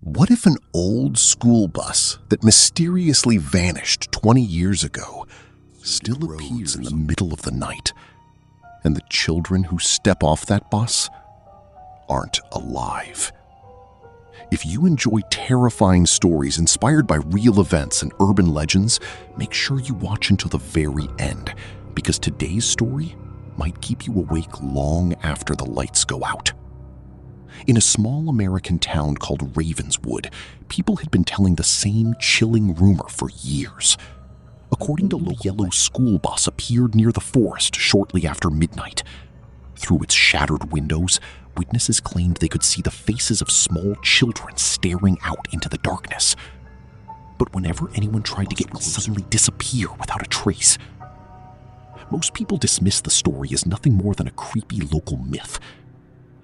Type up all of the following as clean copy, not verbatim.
What if an old school bus that mysteriously vanished 20 years ago still appears in the middle of the night, and the children who step off that bus aren't alive? If you enjoy terrifying stories inspired by real events and urban legends, make sure you watch until the very end, because today's story might keep you awake long after the lights go out. In a small American town called Ravenswood, people had been telling the same chilling rumor for years. According to the yellow school bus appeared near the forest shortly after midnight. Through its shattered windows, witnesses claimed they could see the faces of small children staring out into the darkness. But whenever anyone tried to get closer, it would suddenly disappear without a trace. Most people dismissed the story as nothing more than a creepy local myth.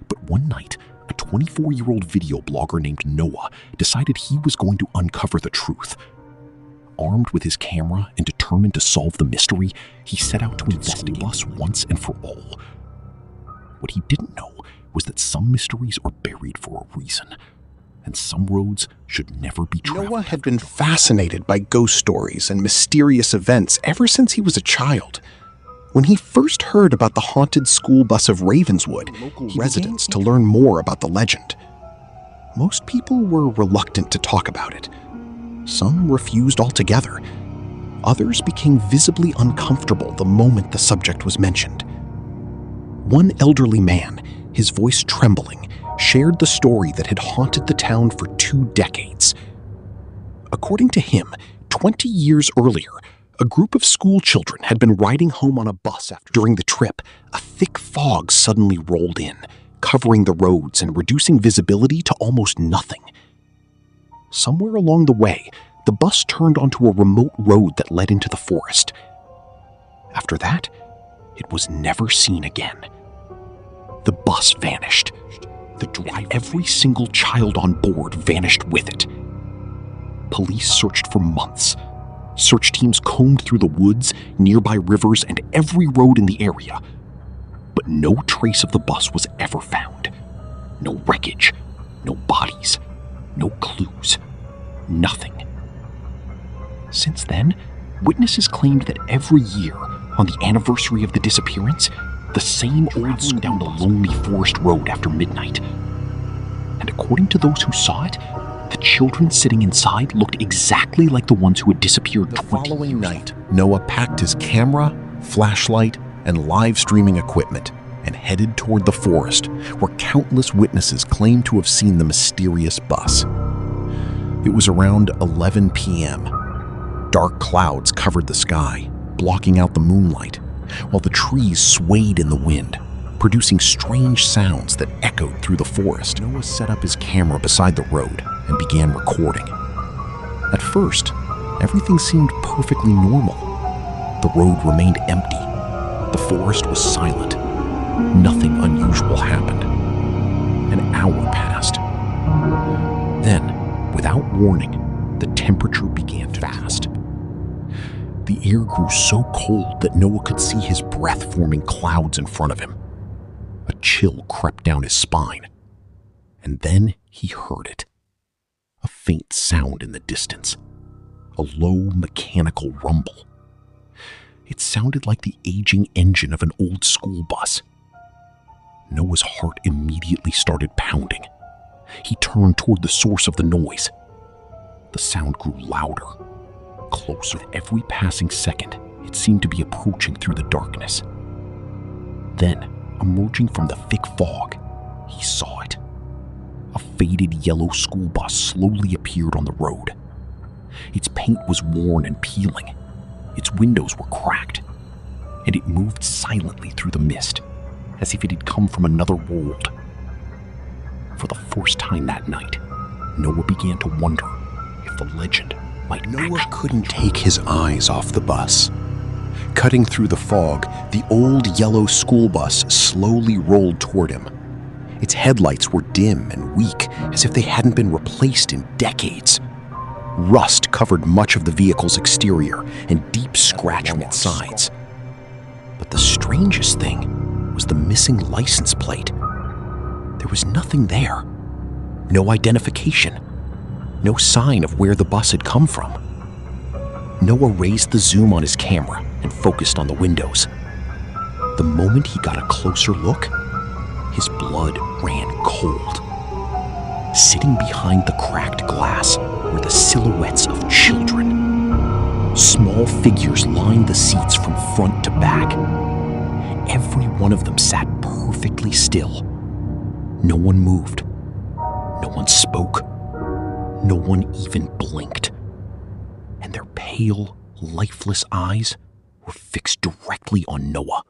But one night, a 24-year-old video blogger named Noah decided he was going to uncover the truth. Armed with his camera and determined to solve the mystery, he set out to investigate the bus once and for all. What he didn't know was that some mysteries are buried for a reason, and some roads should never be traveled. Noah had been fascinated by ghost stories and mysterious events ever since he was a child. When he first heard about the haunted school bus of Ravenswood, he residents to learn more about the legend. Most people were reluctant to talk about it. Some refused altogether. Others became visibly uncomfortable the moment the subject was mentioned. One elderly man, his voice trembling, shared the story that had haunted the town for 2 decades. According to him, 20 years earlier, a group of school children had been riding home on a bus after. During the trip, a thick fog suddenly rolled in, covering the roads and reducing visibility to almost nothing. Somewhere along the way, the bus turned onto a remote road that led into the forest. After that, it was never seen again. The bus vanished. The driver and every single child on board vanished with it. Police searched for months. Search teams combed through the woods, nearby rivers, and every road in the area. But no trace of the bus was ever found. No wreckage, no bodies, no clues, nothing. Since then, witnesses claimed that every year, on the anniversary of the disappearance, the same old school down the lonely forest road after midnight. And according to those who saw it, the children sitting inside looked exactly like the ones who had disappeared the following night. Noah packed his camera, flashlight, and live streaming equipment and headed toward the forest, where countless witnesses claimed to have seen the mysterious bus. It was around 11 p.m. Dark clouds covered the sky, blocking out the moonlight, while the trees swayed in the wind, producing strange sounds that echoed through the forest. Noah set up his camera beside the road and began recording. At first, everything seemed perfectly normal. The road remained empty. The forest was silent. Nothing unusual happened. An hour passed. Then, without warning, the temperature began to fast. The air grew so cold that Noah could see his breath forming clouds in front of him. A chill crept down his spine. And then he heard it. A faint sound in the distance. A low mechanical rumble. It sounded like the aging engine of an old school bus. Noah's heart immediately started pounding. He turned toward the source of the noise. The sound grew louder, closer. With every passing second, it seemed to be approaching through the darkness. Then, emerging from the thick fog, he saw it. A faded yellow school bus slowly appeared on the road. Its paint was worn and peeling. Its windows were cracked. And it moved silently through the mist, as if it had come from another world. For the first time that night, Noah began to wonder if the legend might Noah couldn't take his eyes off the bus. Cutting through the fog, the old yellow school bus slowly rolled toward him. Its headlights were dim and weak, as if they hadn't been replaced in decades. Rust covered much of the vehicle's exterior, and deep scratching its sides. But the strangest thing was the missing license plate. There was nothing there. No identification, No sign of where the bus had come from. Noah raised the zoom on his camera and focused on the windows. The moment he got a closer look, his blood ran cold. Sitting behind the cracked glass were the silhouettes of children. Small figures lined the seats from front to back. Every one of them sat perfectly still. No one moved. No one spoke. No one even blinked. And their pale, lifeless eyes were fixed directly on Noah.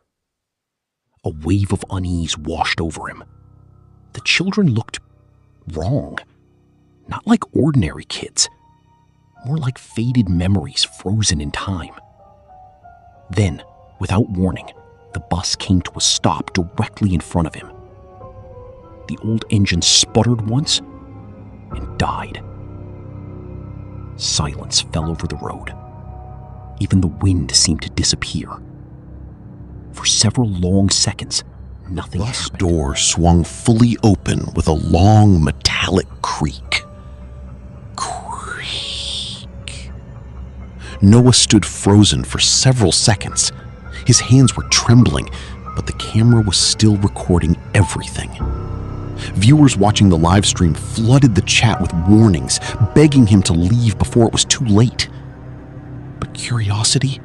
A wave of unease washed over him. The children looked wrong. Not like ordinary kids. More like faded memories frozen in time. Then, without warning, the bus came to a stop directly in front of him. The old engine sputtered once and died. Silence fell over the road. Even the wind seemed to disappear. For several long seconds, nothing happened. The bus door swung fully open with a long metallic creak. Creak. Noah stood frozen for several seconds. His hands were trembling, but the camera was still recording everything. Viewers watching the live stream flooded the chat with warnings, begging him to leave before it was too late. But curiosity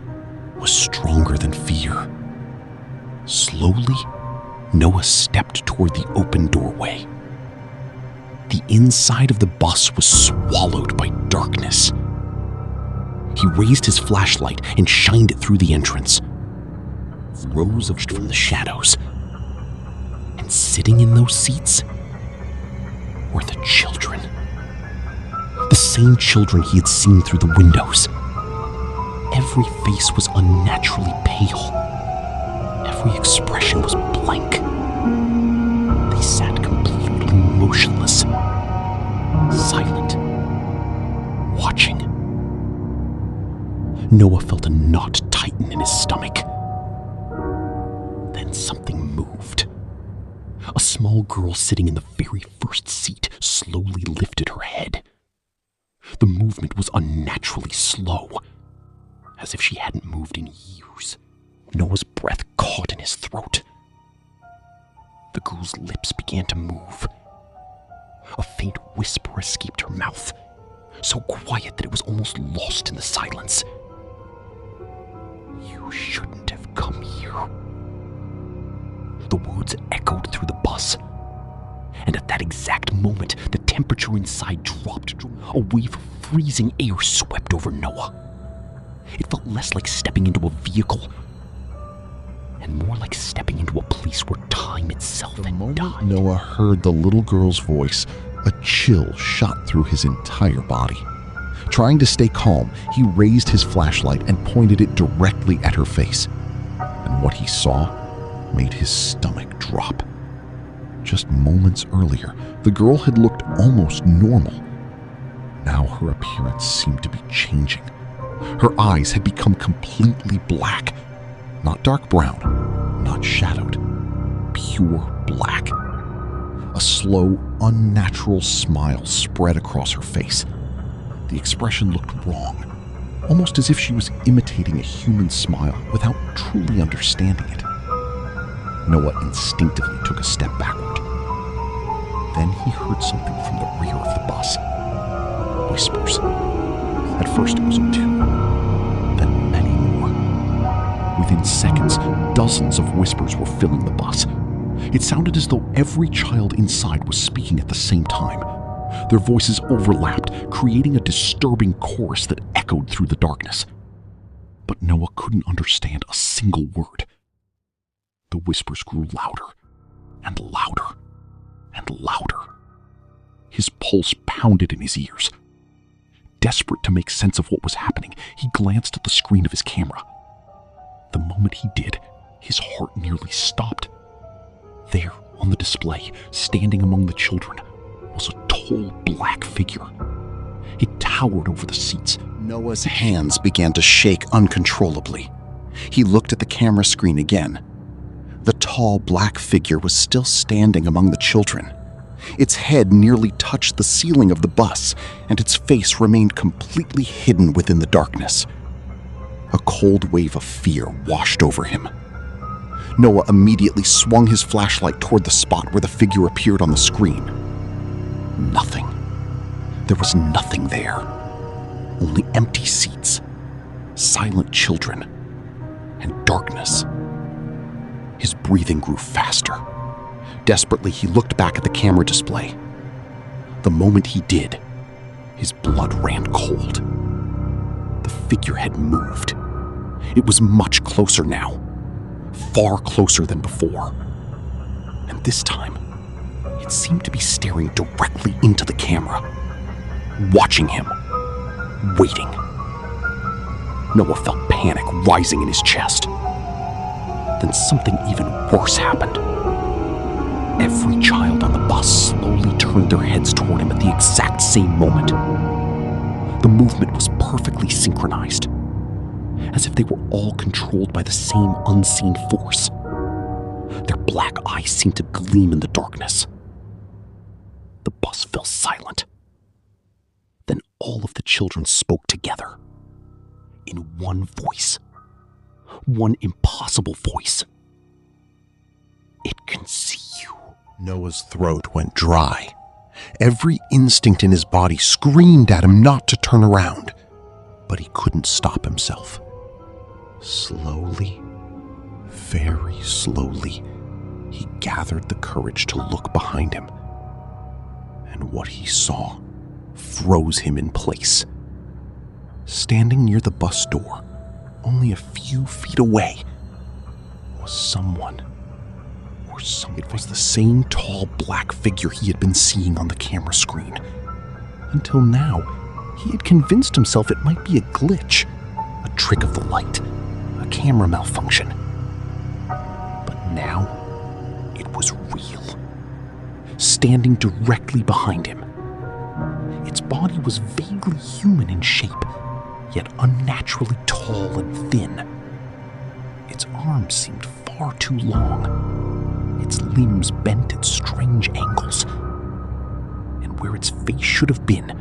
was stronger than fear. Slowly, Noah stepped toward the open doorway. The inside of the bus was swallowed by darkness. He raised his flashlight and shined it through the entrance. Rows of from the shadows. And sitting in those seats were the children. The same children he had seen through the windows. Every face was unnaturally pale. Every expression was blank. They sat completely motionless, silent, watching. Noah felt a knot tighten in his stomach. Then something moved. A small girl sitting in the very first seat slowly lifted her head. The movement was unnaturally slow, as if she hadn't moved in years. Noah's breath caught in his throat. The girl's lips began to move. A faint whisper escaped her mouth, so quiet that it was almost lost in the silence. "You shouldn't have come here." The words echoed through the bus, and at that exact moment, the temperature inside dropped. A wave of freezing air swept over Noah. It felt less like stepping into a vehicle, and more like stepping into a place where time itself had died. Noah heard the little girl's voice, a chill shot through his entire body. Trying to stay calm, he raised his flashlight and pointed it directly at her face. And what he saw made his stomach drop. Just moments earlier, the girl had looked almost normal. Now her appearance seemed to be changing. Her eyes had become completely black. Not dark brown, not shadowed. Pure black. A slow, unnatural smile spread across her face. The expression looked wrong, almost as if she was imitating a human smile without truly understanding it. Noah instinctively took a step backward. Then he heard something from the rear of the bus. Whispers. At first it was two, then many more. Within seconds, dozens of whispers were filling the bus. It sounded as though every child inside was speaking at the same time. Their voices overlapped, creating a disturbing chorus that echoed through the darkness. But Noah couldn't understand a single word. The whispers grew louder and louder and louder. His pulse pounded in his ears. Desperate to make sense of what was happening, he glanced at the screen of his camera. The moment he did, his heart nearly stopped. There, on the display, standing among the children, was a tall black figure. It towered over the seats. Noah's hands began to shake uncontrollably. He looked at the camera screen again. The tall black figure was still standing among the children. Its head nearly touched the ceiling of the bus, and its face remained completely hidden within the darkness. A cold wave of fear washed over him. Noah immediately swung his flashlight toward the spot where the figure appeared on the screen. Nothing. There was nothing there. Only empty seats, silent children, and darkness. His breathing grew faster. Desperately, he looked back at the camera display. The moment he did, his blood ran cold. The figure had moved. It was much closer now, far closer than before. And this time, it seemed to be staring directly into the camera, watching him, waiting. Noah felt panic rising in his chest. Then something even worse happened. Every child on the bus slowly turned their heads toward him at the exact same moment. The movement was perfectly synchronized, as if they were all controlled by the same unseen force. Their black eyes seemed to gleam in the darkness. The bus fell silent. Then all of the children spoke together, in one voice. One impossible voice. "It can see you." Noah's throat went dry. Every instinct in his body screamed at him not to turn around, but he couldn't stop himself. Slowly, very slowly, he gathered the courage to look behind him. And what he saw froze him in place. Standing near the bus door, only a few feet away, was someone or something. It was the same tall black figure he had been seeing on the camera screen. Until now, he had convinced himself it might be a glitch, a trick of the light, a camera malfunction. But now, it was real. Standing directly behind him. Its body was vaguely human in shape, yet unnaturally tall and thin. Its arms seemed far too long. Its limbs bent at strange angles. And where its face should have been,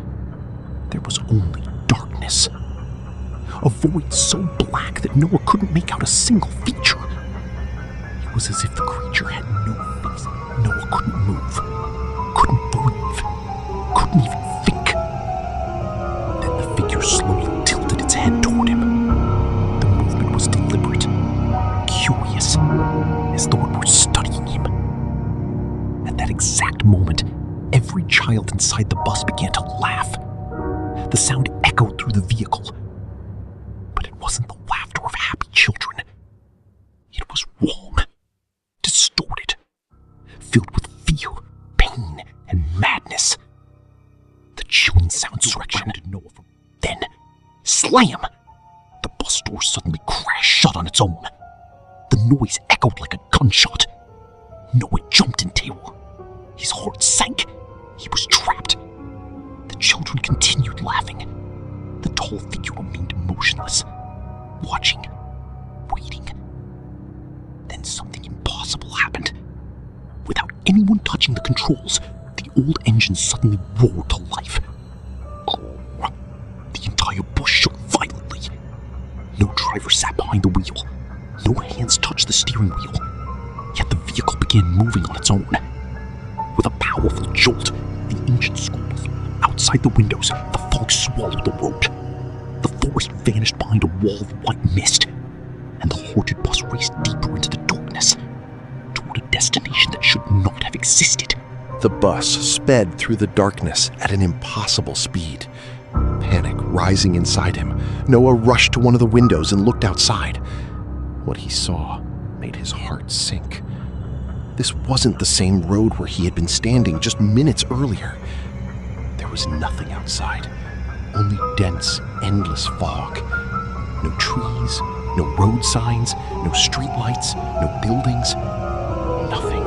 there was only darkness. A void so black that Noah couldn't make out a single feature. It was as if the creature had no face. Noah couldn't move, couldn't breathe, couldn't even think. Then the figure slowly tilted its head toward him. The movement was deliberate, curious, as though it were studying him. At that exact moment, every child inside the bus began to laugh. The sound echoed through the vehicle. But it wasn't the laughter of happy children. It was wrong, distorted, filled with fear, pain, and madness. The chilling sound surrounded Noah. Then, slam! The bus door suddenly crashed shut on its own. The noise echoed like a gunshot. Noah jumped in terror. His heart sank. He was trapped. The children continued laughing. The tall figure remained motionless, watching, waiting. Then something impossible happened. Without anyone touching the controls, the old engine suddenly roared to life. The entire bus shook violently. No driver sat behind the wheel. No hands touched the steering wheel. Yet the vehicle began moving on its own. With a powerful jolt, the engine screamed. Outside the windows, the fog swallowed the road. The forest vanished behind a wall of white mist, and the haunted bus raced deeper into the darkness, toward a destination that should not have existed. The bus sped through the darkness at an impossible speed. Panic rising inside him, Noah rushed to one of the windows and looked outside. What he saw made his heart sink. This wasn't the same road where he had been standing just minutes earlier. There was nothing outside, only dense, endless fog. No trees, no road signs, no streetlights, no buildings, nothing.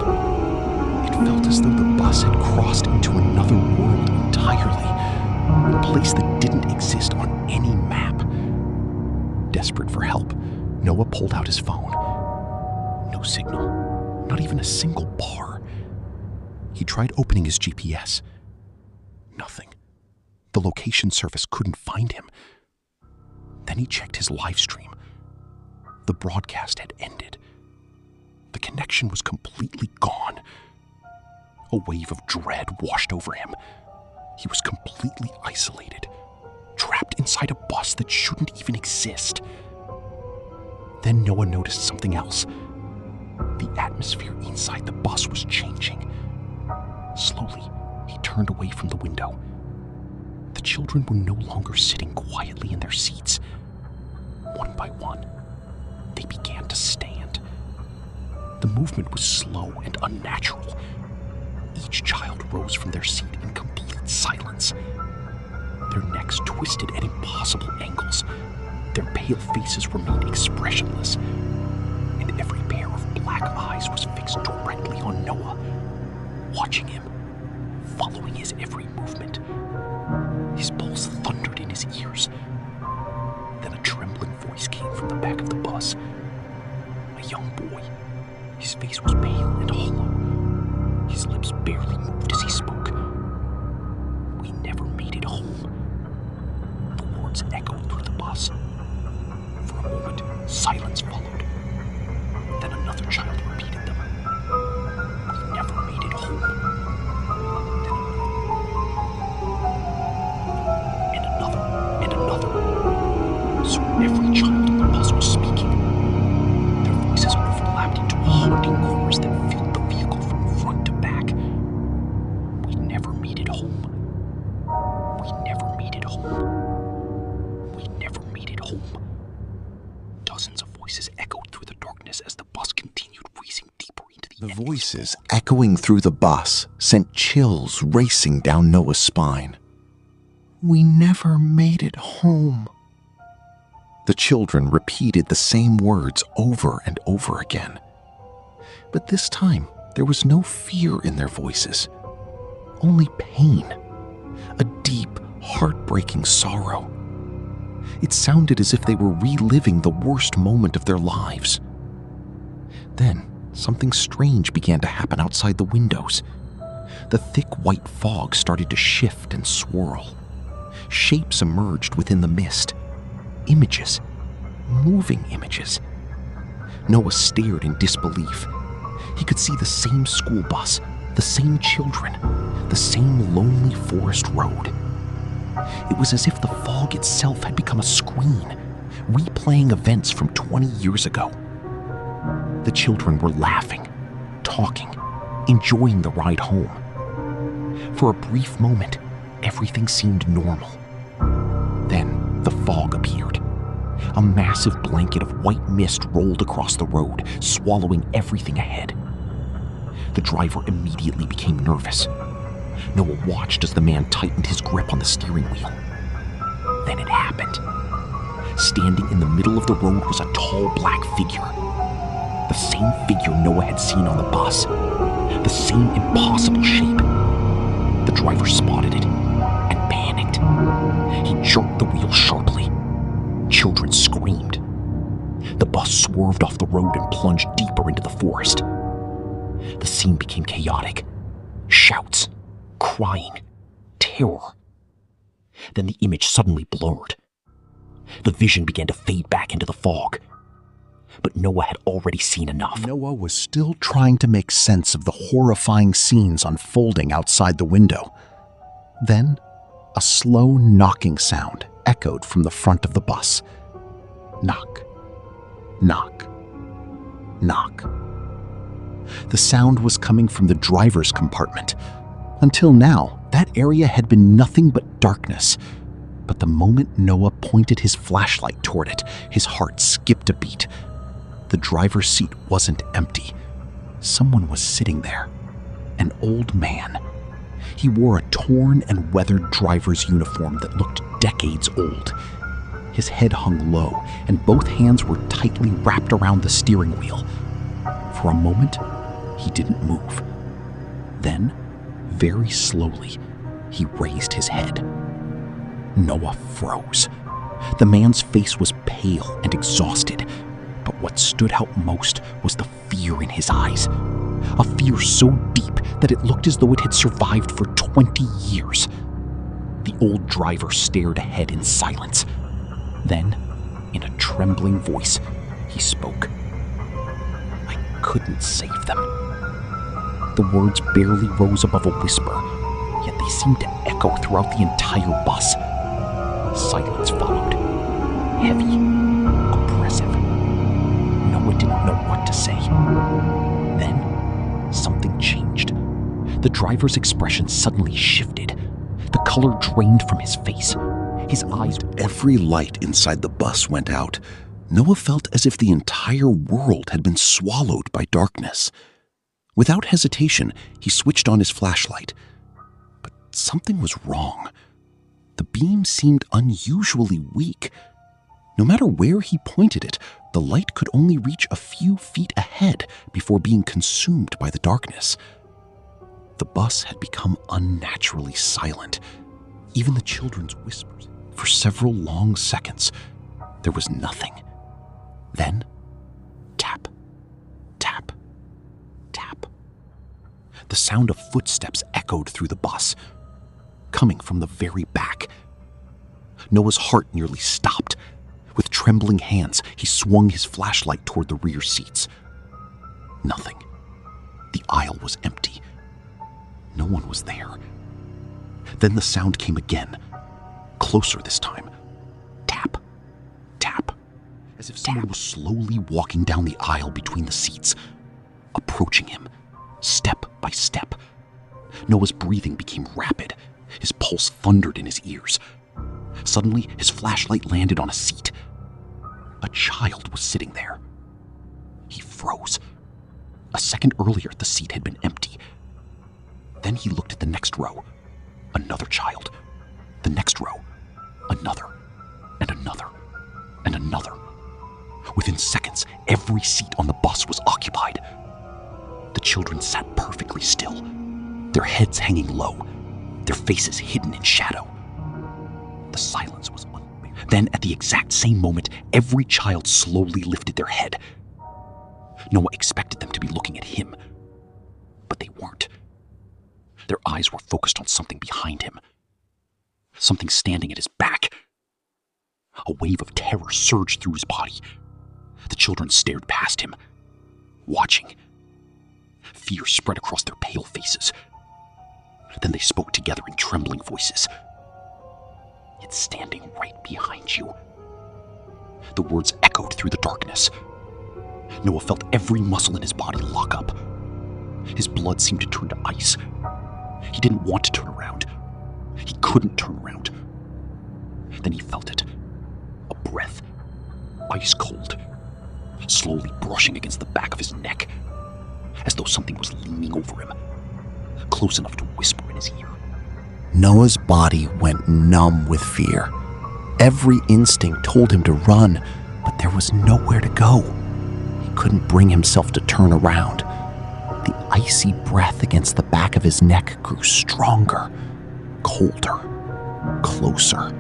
It felt as though the bus had crossed into another world entirely, a place that didn't exist on any map. Desperate for help, Noah pulled out his phone. No signal, not even a single bar. He tried opening his GPS. Nothing. The location service couldn't find him. Then he checked his live stream. The broadcast had ended. The connection was completely gone. A wave of dread washed over him. He was completely isolated, trapped inside a bus that shouldn't even exist. Then Noah noticed something else. The atmosphere inside the bus was changing. Slowly, he turned away from the window. The children were no longer sitting quietly in their seats. One by one, they began to stand. The movement was slow and unnatural. Each child rose from their seat in complete silence. Their necks twisted at impossible angles. Their pale faces remained expressionless, and every pair of black eyes was fixed directly on Noah, watching him, following his every movement. His pulse thundered in his ears. Then a trembling voice came from the back of the bus. A young boy. His face was pale and hollow. His lips barely moved as he spoke. "We never made it home." The words echoed through the bus. For a moment, silence followed. Then another child repeated them. "We never made it home." Then another, and another. So every child on the bus was speaking. Their voices overlapped into a haunting chorus that filled the vehicle from front to back. "We never made it home. We never made it home. We never made it home." Dozens of voices echoed through the darkness as the bus continued racing deeper into the The voices echoing through the bus sent chills racing down Noah's spine. "We never made it home." The children repeated the same words over and over again. But this time, there was no fear in their voices, only pain, a deep, heartbreaking sorrow. It sounded as if they were reliving the worst moment of their lives. Then, something strange began to happen outside the windows. The thick white fog started to shift and swirl. Shapes emerged within the mist. Images. Moving images. Noah stared in disbelief. He could see the same school bus, the same children, the same lonely forest road. It was as if the fog itself had become a screen, replaying events from 20 years ago. The children were laughing, talking, enjoying the ride home. For a brief moment, everything seemed normal. Then the fog appeared. A massive blanket of white mist rolled across the road, swallowing everything ahead. The driver immediately became nervous. Noah watched as the man tightened his grip on the steering wheel. Then it happened. Standing in the middle of the road was a tall black figure. The same figure Noah had seen on the bus. The same impossible shape. The driver spotted it and panicked. He jerked the wheel sharply. Children screamed. The bus swerved off the road and plunged deeper into the forest. The scene became chaotic. Shouts, crying, terror. Then the image suddenly blurred. The vision began to fade back into the fog. But Noah had already seen enough. Noah was still trying to make sense of the horrifying scenes unfolding outside the window. Then, a slow knocking sound echoed from the front of the bus. Knock, knock, knock. The sound was coming from the driver's compartment. Until now, that area had been nothing but darkness. But the moment Noah pointed his flashlight toward it, his heart skipped a beat. The driver's seat wasn't empty. Someone was sitting there. An old man. He wore a torn and weathered driver's uniform that looked decades old. His head hung low, and both hands were tightly wrapped around the steering wheel. For a moment, he didn't move. Then, very slowly, he raised his head. Noah froze. The man's face was pale and exhausted, but what stood out most was the fear in his eyes. a fear so deep that it looked as though it had survived for 20 years. The old driver stared ahead in silence. Then, in a trembling voice, he spoke. I couldn't save them. The words barely rose above a whisper, yet they seemed to echo throughout the entire bus. Silence followed. Heavy, oppressive. Noah didn't know what to say. Then, something changed. The driver's expression suddenly shifted. The color drained from his face. His eyes... Every light inside the bus went out. Noah felt as if the entire world had been swallowed by darkness. Without hesitation, he switched on his flashlight. But something was wrong. The beam seemed unusually weak. No matter where he pointed it, the light could only reach a few feet ahead before being consumed by the darkness. The bus had become unnaturally silent. Even the children's whispers. For several long seconds, there was nothing. Then, tap, tap, tap. The sound of footsteps echoed through the bus, coming from the very back. Noah's heart nearly stopped. With trembling hands, he swung his flashlight toward the rear seats. Nothing. The aisle was empty. No one was there. Then the sound came again, closer this time. Tap, tap, as if someone was slowly walking down the aisle between the seats, approaching him, step by step. Noah's breathing became rapid. His pulse thundered in his ears. Suddenly, his flashlight landed on a seat. A child was sitting there. He froze. A second earlier, the seat had been empty. Then he looked at the next row. Another child. The next row. Another. And another. And another. Within seconds, every seat on the bus was occupied. The children sat perfectly still, their heads hanging low, their faces hidden in shadow. The silence was unbearable. Then, at the exact same moment, every child slowly lifted their head. Noah expected them to be looking at him, but they weren't. Their eyes were focused on something behind him, something standing at his back. A wave of terror surged through his body. The children stared past him, watching. Fear spread across their pale faces. Then they spoke together in trembling voices. It's standing right behind you. The words echoed through the darkness. Noah felt every muscle in his body lock up. His blood seemed to turn to ice. He didn't want to turn around. He couldn't turn around. Then he felt it. A breath. Ice cold. Slowly brushing against the back of his neck. As though something was leaning over him. Close enough to whisper in his ear. Noah's body went numb with fear. Every instinct told him to run, but there was nowhere to go. He couldn't bring himself to turn around. The icy breath against the back of his neck grew stronger, colder, closer.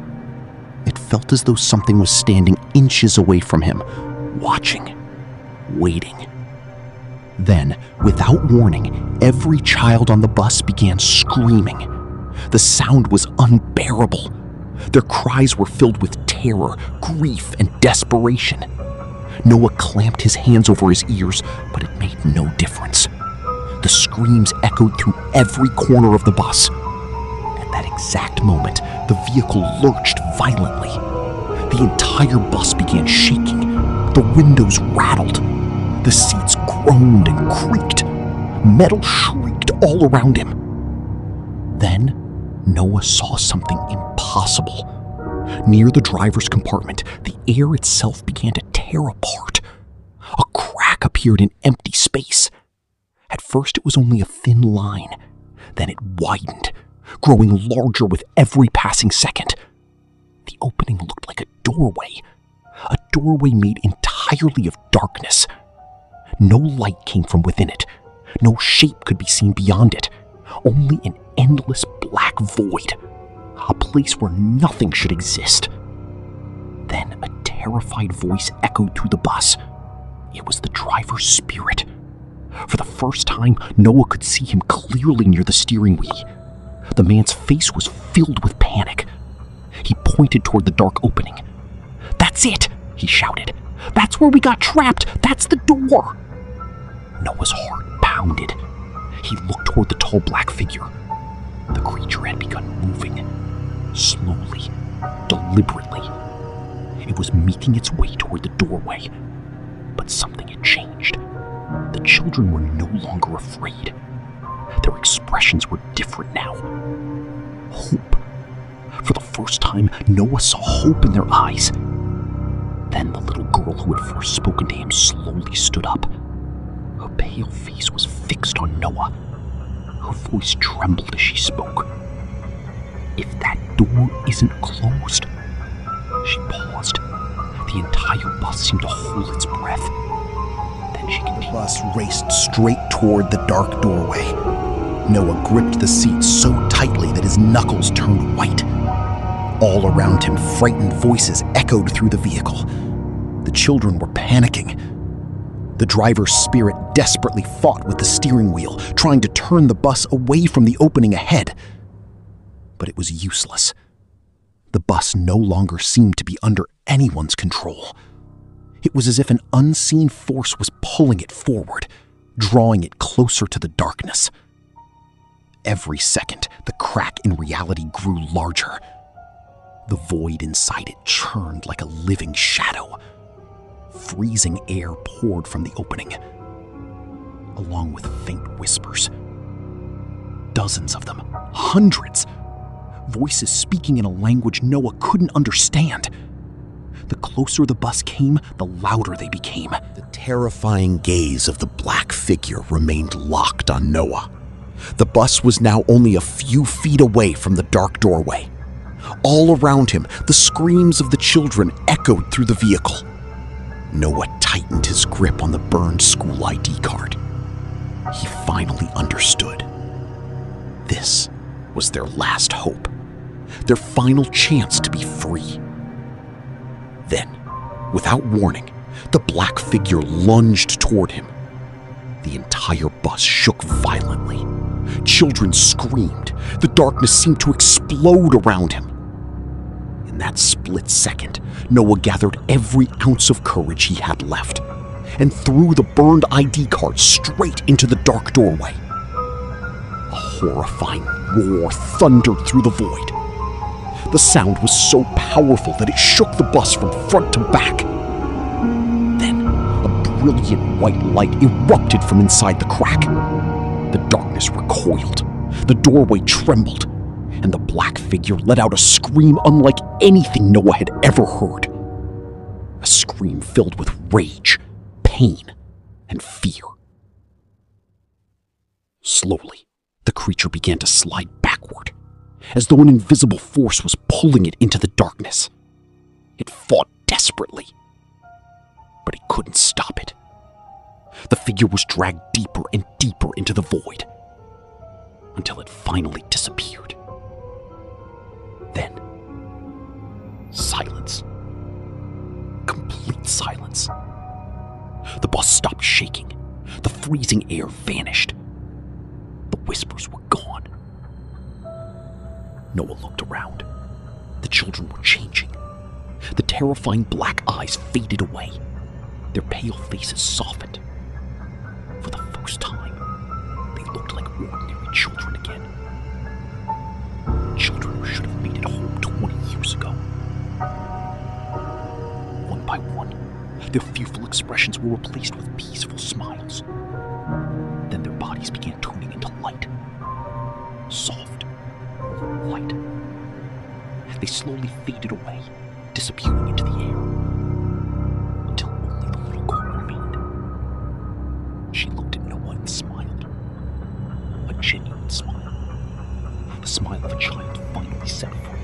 It felt as though something was standing inches away from him, watching, waiting. Then, without warning, every child on the bus began screaming. The sound was unbearable. Their cries were filled with terror, grief, and desperation. Noah clamped his hands over his ears, but it made no difference. The screams echoed through every corner of the bus. At that exact moment, the vehicle lurched violently. The entire bus began shaking. The windows rattled. The seats groaned and creaked. Metal shrieked all around him. Then, Noah saw something impossible. Near the driver's compartment, the air itself began to tear apart. A crack appeared in empty space. At first, it was only a thin line. Then it widened, growing larger with every passing second. The opening looked like a doorway made entirely of darkness. No light came from within it. No shape could be seen beyond it. Only an endless black void. A place where nothing should exist. Then a terrified voice echoed through the bus. It was the driver's spirit. For the first time, Noah could see him clearly near the steering wheel. The man's face was filled with panic. He pointed toward the dark opening. "That's it!" he shouted. "That's where we got trapped! That's the door!" Noah's heart pounded. He looked toward the tall black figure. The creature had begun moving, slowly, deliberately. It was making its way toward the doorway. But something had changed. The children were no longer afraid. Their expressions were different now. Hope. For the first time, Noah saw hope in their eyes. Then the little girl who had first spoken to him slowly stood up. Her pale face was fixed on Noah. Her voice trembled as she spoke. "If that door isn't closed..." She paused. The entire bus seemed to hold its breath. Then she continued. The bus raced straight toward the dark doorway. Noah gripped the seat so tightly that his knuckles turned white. All around him, frightened voices echoed through the vehicle. The children were panicking. The driver's spirit desperately fought with the steering wheel, trying to turn the bus away from the opening ahead. But it was useless. The bus no longer seemed to be under anyone's control. It was as if an unseen force was pulling it forward, drawing it closer to the darkness. Every second, the crack in reality grew larger. The void inside it churned like a living shadow. Freezing air poured from the opening, along with faint whispers. Dozens of them, hundreds. Voices speaking in a language Noah couldn't understand. The closer the bus came, the louder they became. The terrifying gaze of the black figure remained locked on Noah. The bus was now only a few feet away from the dark doorway. All around him, the screams of the children echoed through the vehicle. Noah tightened his grip on the burned school ID card. He finally understood. This was their last hope, their final chance to be free. Then, without warning, the black figure lunged toward him. The entire bus shook violently. Children screamed. The darkness seemed to explode around him. In that split second, Noah gathered every ounce of courage he had left and threw the burned ID card straight into the dark doorway. A horrifying roar thundered through the void. The sound was so powerful that it shook the bus from front to back. Then, a brilliant white light erupted from inside the crack. The darkness recoiled, the doorway trembled, and the black figure let out a scream unlike anything Noah had ever heard. A scream filled with rage, pain, and fear. Slowly, the creature began to slide backward, as though an invisible force was pulling it into the darkness. It fought desperately, but it couldn't stop it. The figure was dragged deeper and deeper into the void, until it finally disappeared. Then, silence. Complete silence. The bus stopped shaking. The freezing air vanished. The whispers were gone. Noah looked around. The children were changing. The terrifying black eyes faded away. Their pale faces softened. For the first time, they looked like ordinary children again. Children who should have made it home 20 years ago. One by one, their fearful expressions were replaced with peaceful smiles. Then their bodies began turning into light. Soft, light. They slowly faded away, disappearing into the air, until only the little girl remained. She looked at Noah and smiled. A genuine smile. The smile of a child finally set free.